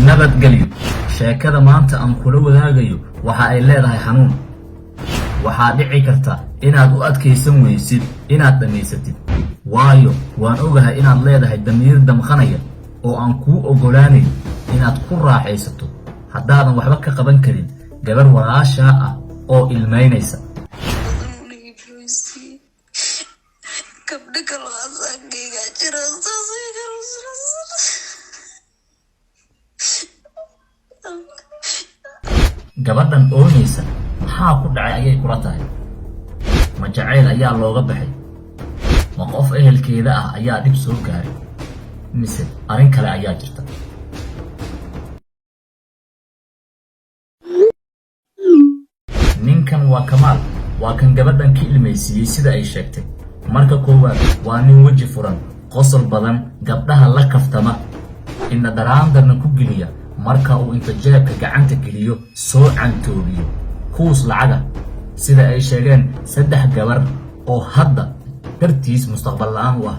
nabadgelyo sheekada maanta aan kula wadaagayo waxa ay leedahay xanuun waxa dhici karta inaad u adkaysan weysid inaad dhameysatid waayo waan ogahay inaad leedahay damiir damqanaya oo aan kuu ogolaanayn inaad ku raaxaysato haddaadan waxba ka qaban karin gabar walaasha ah oo ilmeynaysa gabadhan oonaysa maxaa ku dhacay ayay kula tahay ma jacayl ayaa looga baxay ma qof ehelkeeda ah ayaa dhib soo gaaray mise arrin kale ayaa jirta ninkan waa Kamaal waa kan gabadhan ka ilmeysiyay sida ay sheegtay marka koowaad waa nin waji furan qosol badan gabdhaha la kaftama inna daraandarna ku geliya marka uu inta jeebka gacanta geliyo soo cantoobiyo kuus lacaga sida ay sheegeen 3 gabar oo hadda dartiis mustaqbal la'aan u ah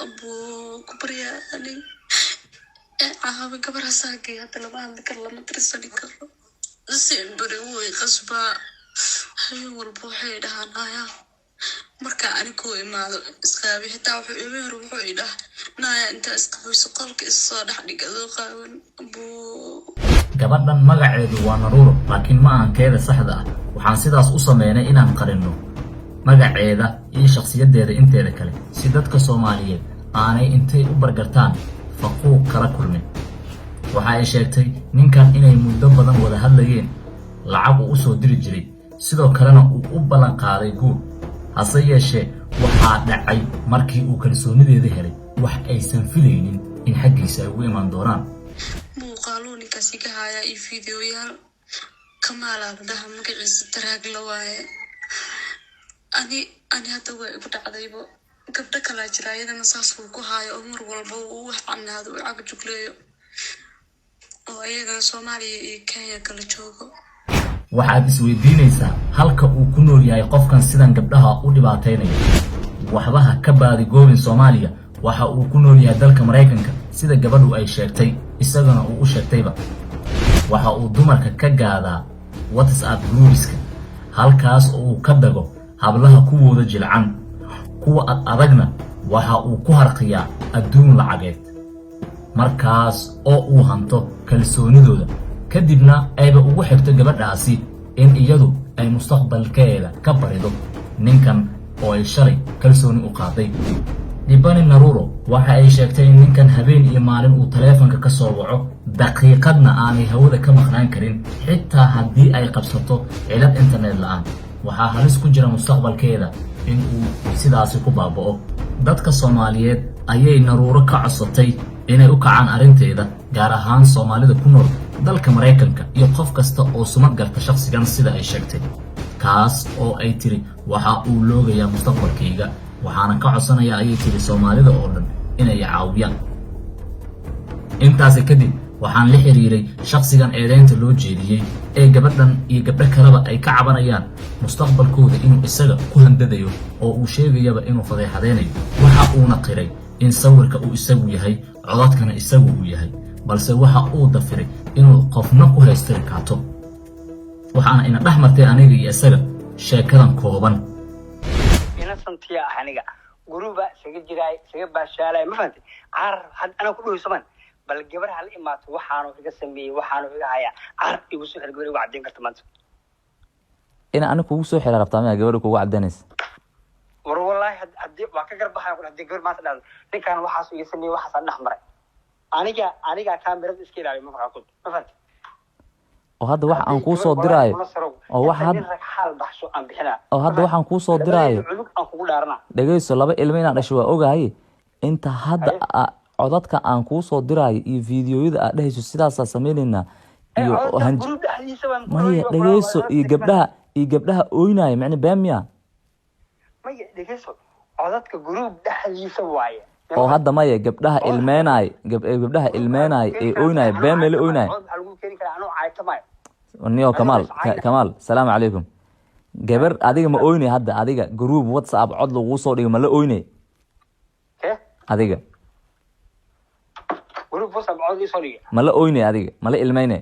abu kubriya ani ahaba gabar saakay hadda lama hadli karo lama tirsani karo simbiri way qasba hayo walbo waxay dhahanaya marka ani ku imaado isqaabi xitaa wuxuu imeer wuxuu idhaa naaya inta isqaabiso qolka isoo dhex dhigado qaawan abu gabadhan magaceedu waa Naruuro laakiin ma aan keeda saxda ah waxaan sidaas u sameynay inaan qarino magaceeda iyo shakhsiyadeeda inteeda kale si dadka Soomaaliyeed aanay intay u bargartaan faquuq kala kulmin waxa ay sheegtay ninkan inay muddo badan wada hadlayeen lacag uu soo diri jiray sidoo kalena uu u balan qaaday guur hase yeeshee waxaa dhacay markii uu kalsoonideeda helay wax aysan filaynin in xaggiisa ay ugu iman doonaan muuqaalooyin kasi ka haya iyo fiidiyoyaal Kamaal dhaha magaciisa taraag la waaye ani hadda way igu dhacdaybo gabdha kala jira iyadana saas uu ku hayo oo mar walba uu wax canaado uu cag jugleeyo oo ayaga Soomaaliya iyo Kenya kala joogo waxaad isweydiinaysaa halka uu ku nool yahay qofkan sidan gabdhaha u dhibaataynaya waxbaha ka baadi goobin Soomaaliya waxa uu ku nool yahay dalka Mareykanka sida gabadhu ay sheegtay isagana uu u sheegtayba waxa uu dumarka ka gaadaa WhatsApp groups-ka halkaas oo uu ka dago hablaha kuwooda jilcan kuwa adagna waxa uu ku harqiyaa adduun lacageed markaas oo uu hanto kalsoonidooda kadibna ayba ugu xigto gabadhaasi in iyadu ay mustaqbalkeeda ka barido ninkan oo ay shalay kalsooni u qaaday dibani Naruuro waxa ay sheegtay in ninkan habeen iyo maalin uu taleefanka ka soo waco daqiiqadna aanay hawada ka maqnaan karin xitaa haddii ay qabsato cilad internet la'aan waxa halis ku jira mustaqbalkeeda in uu sidaasi ku baaba'o dadka Soomaaliyeed ayay Naruuro ka codsatay inay u kacaan arinteeda gaar ahaan Soomaalida ku nool dalka Mareykanka iyo qof kasta oo sumad garta shakhsigan sida ay sheegtay kaas oo ay tiri waxa uu loogayaa mustaqbalkayga waxaana ka codsanayaa ayay tiri Soomaalida oo dhan inay caawiyaan intaas kadib waxaan la xiriiray shakhsigan eedeynta loo jeediyay ee gabadhan iyo gabdho kaleba ay ka cabanayaan mustaqbalkooda inuu isaga ku handadayo oo uu sheegayaba inuu fadeexadeynayo waxa uuna qiray in sawirka uu isagu yahay codadkana isagu uu yahay balse waxa uu dafiray inuu qofna ku haystay kaato waxaana ina dhaxmartay aniga iyo isaga sheekadan kooban ina santiya aniga guruba isaga jiray isaga baashaalay ma fahantay had ana ku dhoosaman bal gabar hal imaato waxaanu iga sameeyay waxaanu iga haya igu soo xirgay ugu cadeyn karta maanta ina aniga kugu soo xiraa rabtaa ma gabar kugu cadeynaysa war wallahi hadii waa ka garbaxay ku hadii gabar maanta dhado ninkan waxaas iga sameeyay waxaas dhaxmaray aniga kaamirada iska ilaaliyo ma fahantay oo hadda wax aan ku soo diraayo oo wax xal baxsho aan bixina oo hadda waxaan ku soo diraayo culug aan kugu dhaarna dhageyso laba ilmo inaan dhasho waa ogahay inta hadda codadka aan ku soo diraayo iyo fiidiyoyada aad dhahayso sidaas sameeynayna iyo maya dhageyso iyo gabdhaha ooynaayo macna baamiya maya dhageyso codadka group dhaxdiisa waaye oo hadda maya gabdhaha ilmeenay ee ooynaayo baamele ooynaayo niyo Kamaal salaam alaykum gabar adiga ma ooynay hadda adiga group WhatsApp cod lagu soo dhigo ma la ooynay adiga gruub whatsapp cod ii soo dhigay mala oyne adiga mala ilmayne